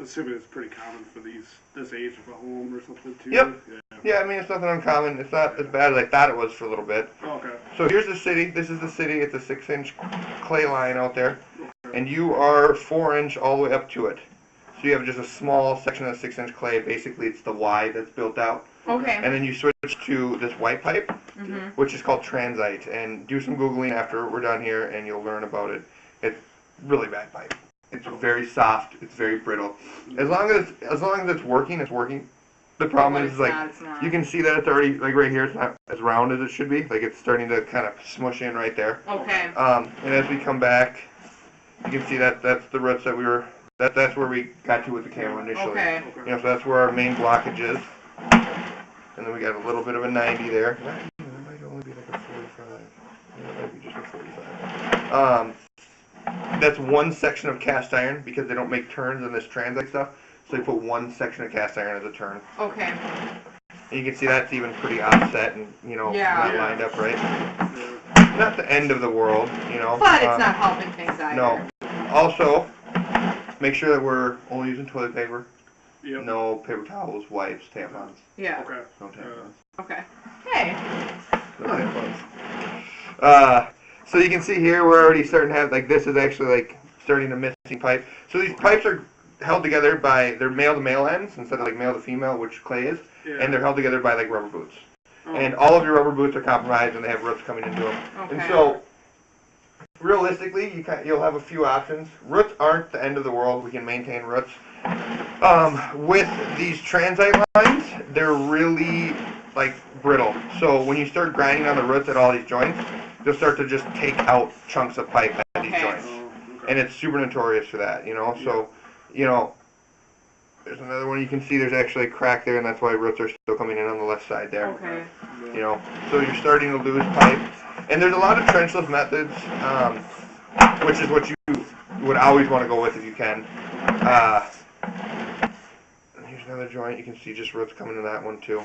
assuming it's pretty common for this age of a home or something too. Yep. Yeah, I mean, it's nothing uncommon. It's not as bad as I thought it was for a little bit. Okay. So here's the city. This is the city. It's a 6-inch clay line out there. Okay. And you are 4-inch all the way up to it. So you have just a small section of 6-inch clay. Basically, it's the Y that's built out. Okay. And then you switch to this white pipe, which is called transite. And do some Googling after we're done here, and you'll learn about it. It's really bad pipe. It's very soft. It's very brittle. As long as it's working, it's working. The problem is like you can see that it's already like right here. It's not as round as it should be. Like it's starting to kind of smush in right there. Okay. And as we come back, you can see that that's the roots that we were. That's where we got to with the camera initially. Okay. You know, so that's where our main blockage is. And then we got a little bit of a 90 there. That might only be like a 45. It might be just a 45. That's one section of cast iron because they don't make turns in this transite stuff. So they put one section of cast iron as a turn. Okay. And you can see that's even pretty offset and, you know, not lined up right. Not the end of the world, you know. But it's not helping things either. No. Also, make sure that we're only using toilet paper. Yep. No paper towels, wipes, tampons. Yeah. Okay. No tampons. Okay. Hey. No tampons. So you can see here we're already starting to have, like, this is actually, like, starting to missing pipe. So these pipes are held together by, they're male-to-male ends instead of, like, male-to-female, which clay is. Yeah. And they're held together by, like, rubber boots. Oh. And all of your rubber boots are compromised and they have roots coming into them. Okay. And so, realistically, you'll have a few options. Roots aren't the end of the world. We can maintain roots. With these transite lines, they're really, like, brittle. So when you start grinding on the roots at all these joints, you'll start to just take out chunks of pipe at these joints. And it's super notorious for that, you know. So, you know, there's another one you can see there's actually a crack there, and that's why roots are still coming in on the left side there. Okay. You know, so you're starting to lose pipe. And there's a lot of trenchless methods, which is what you would always want to go with if you can. Here's another joint. You can see just roots coming in that one too.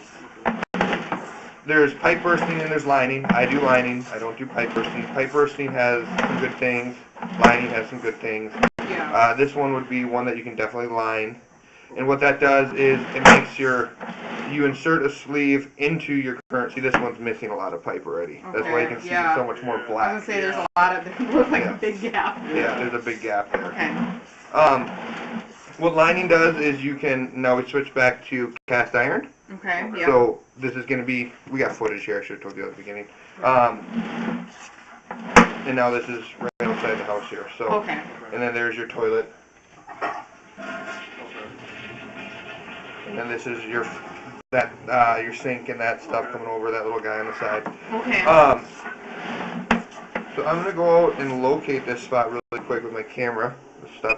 There's pipe bursting and there's lining. I do lining. I don't do pipe bursting. Pipe bursting has some good things. Lining has some good things. Yeah. This one would be one that you can definitely line. And what that does is it makes you insert a sleeve into your current. See, this one's missing a lot of pipe already. Okay. That's why you can see so much more black. I was going to say there's a lot of, it looks like a big gap. Yeah, there's a big gap there. Okay. What lining does is you can, now we switch back to cast iron. Okay, yeah. So this is going to be, we got footage here, I should have told you at the beginning. And now this is right outside the house here. So, okay. And then there's your toilet. And then this is your sink and that stuff coming over, that little guy on the side. Okay. So I'm going to go out and locate this spot really quick with my camera. This stuff